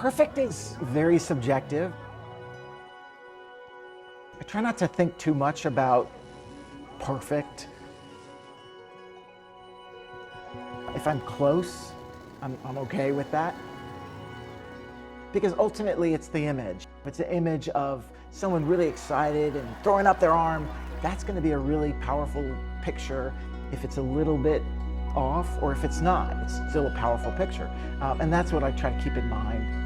Perfect is very subjective. I try not to think too much about perfect. If I'm close, I'm okay with that. Because ultimately it's the image. If it's an image of someone really excited and throwing up their arm, that's going to be a really powerful picture. If it's a little bit off, or if it's not, it's still a powerful picture. And that's what I try to keep in mind.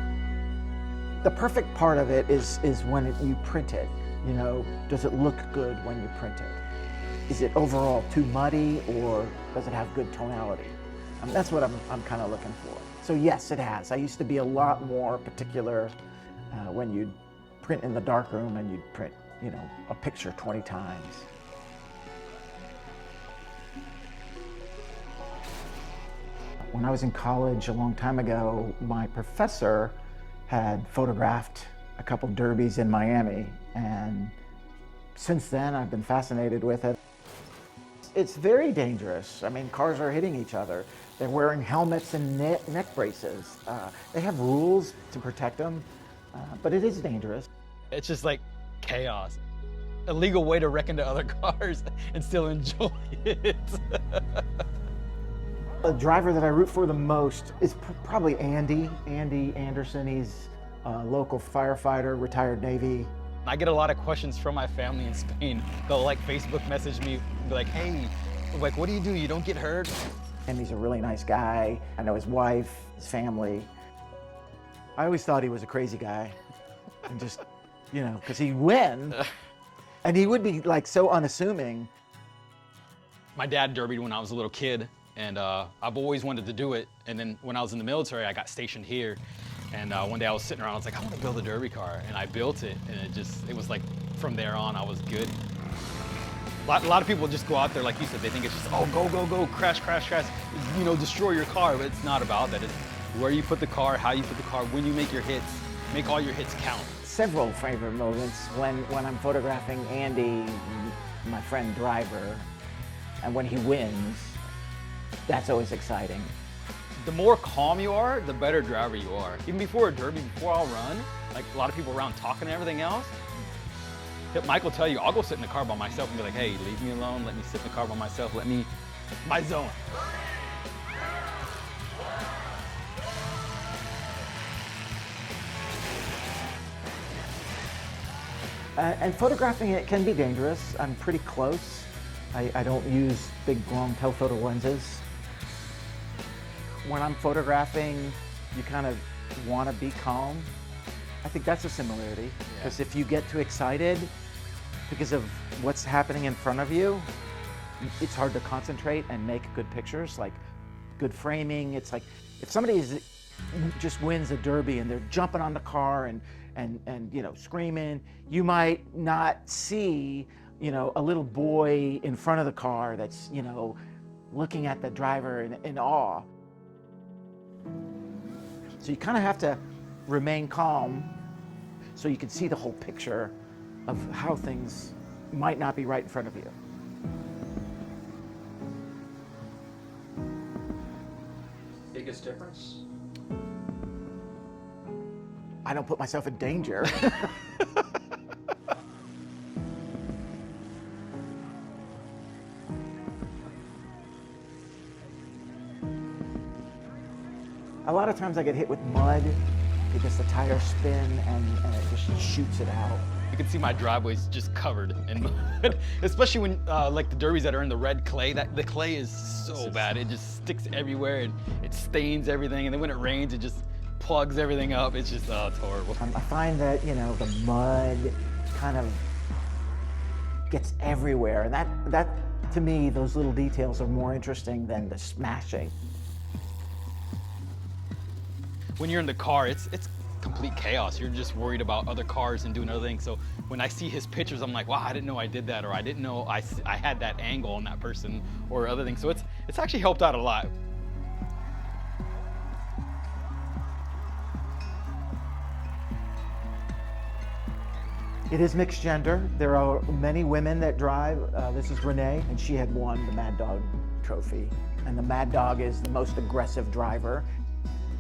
The perfect part of it is when you print it. You know, does it look good when you print it? Is it overall too muddy, or does it have good tonality? That's what I'm kind of looking for. So yes, it has. I used to be a lot more particular when you'd print in the darkroom and you'd print, you know, a picture 20 times. When I was in college a long time ago, my professor had photographed a couple derbies in Miami, and since then I've been fascinated with it. It's very dangerous. I mean, cars are hitting each other. They're wearing helmets and neck braces. They have rules to protect them, but it is dangerous. It's just like chaos. A legal way to wreck into other cars and still enjoy it. The driver that I root for the most is probably Andy Anderson. He's a local firefighter, retired Navy. I get a lot of questions from my family in Spain. They'll like Facebook message me, be like, hey, like, what do? You don't get hurt? And he's a really nice guy. I know his wife, his family. I always thought he was a crazy guy. And just, you know, because he'd win. And he would be like so unassuming. My dad derbied when I was a little kid, and I've always wanted to do it. And then when I was in the military, I got stationed here. And one day I was sitting around, I was like, I want to build a derby car. And I built it, and it was like, from there on, I was good. A lot of people just go out there, like you said, they think it's just, oh, go, crash, you know, destroy your car. But it's not about that. It's where you put the car, how you put the car, when you make your hits, make all your hits count. Several favorite moments when I'm photographing Andy, my friend driver, and when he wins, that's always exciting. The more calm you are, the better driver you are. Even before a derby, before I'll run, like a lot of people around talking and everything else, Mike will tell you, I'll go sit in the car by myself and be like, hey, leave me alone, let me sit in the car by myself, my zone. And photographing it can be dangerous. I'm pretty close. I don't use big, long telephoto lenses. When I'm photographing, you kind of want to be calm. I think that's a similarity, because if you get too excited because of what's happening in front of you, it's hard to concentrate and make good pictures, like good framing. It's like if somebody just wins a derby and they're jumping on the car and you know, screaming, you might not see, you know, a little boy in front of the car that's, you know, looking at the driver in awe. So you kind of have to remain calm so you can see the whole picture of how things might not be right in front of you. Biggest difference? I don't put myself in danger. A lot of times I get hit with mud because the tires spin and it just shoots it out. You can see my driveway's just covered in mud, especially when like the derbies that are in the red clay. The clay is so bad. It just sticks everywhere and it stains everything. And then when it rains, it just plugs everything up. It's just, it's horrible. I find that, you know, the mud kind of gets everywhere. And that to me, those little details are more interesting than the smashing. When you're in the car, it's complete chaos. You're just worried about other cars and doing other things. So when I see his pictures, I'm like, wow, I didn't know I did that, or I didn't know I had that angle on that person, or other things. So it's actually helped out a lot. It is mixed gender. There are many women that drive. This is Renee, and she had won the Mad Dog trophy. And the Mad Dog is the most aggressive driver.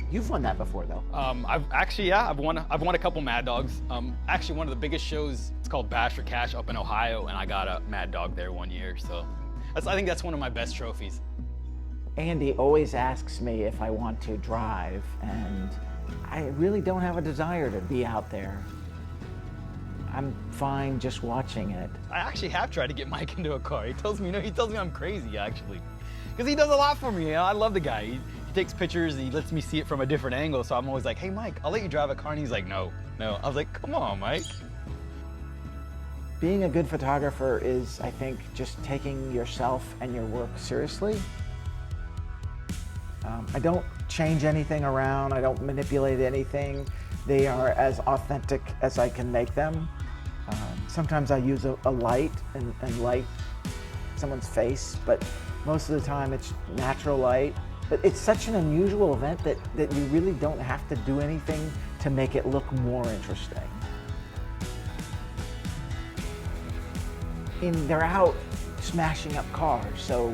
You've won that before, though. I've won a couple Mad Dogs. Actually, one of the biggest shows, it's called Bash for Cash up in Ohio, and I got a Mad Dog there one year. So I think that's one of my best trophies. Andy always asks me if I want to drive, and I really don't have a desire to be out there. I'm fine just watching it. I actually have tried to get Mike into a car. He tells me I'm crazy, actually. Because he does a lot for me, I love the guy. He takes pictures, and he lets me see it from a different angle, so I'm always like, hey Mike, I'll let you drive a car, and he's like, no. I was like, come on, Mike. Being a good photographer is, I think, just taking yourself and your work seriously. I don't change anything around, I don't manipulate anything. They are as authentic as I can make them. Sometimes I use a light and light someone's face, but most of the time it's natural light. But it's such an unusual event that you really don't have to do anything to make it look more interesting. They're out smashing up cars, so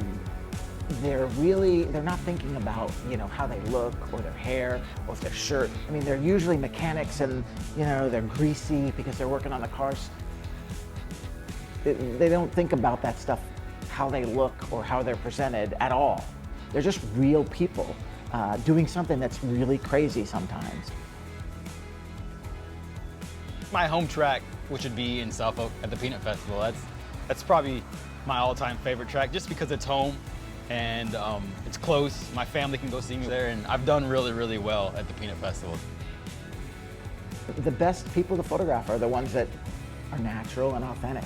they're not thinking about, how they look or their hair or their shirt. I mean, they're usually mechanics and, they're greasy because they're working on the cars. They don't think about that stuff, how they look or how they're presented at all. They're just real people doing something that's really crazy sometimes. My home track, which would be in Suffolk at the Peanut Festival, that's probably my all-time favorite track just because it's home and it's close. My family can go see me there, and I've done really, really well at the Peanut Festival. The best people to photograph are the ones that are natural and authentic.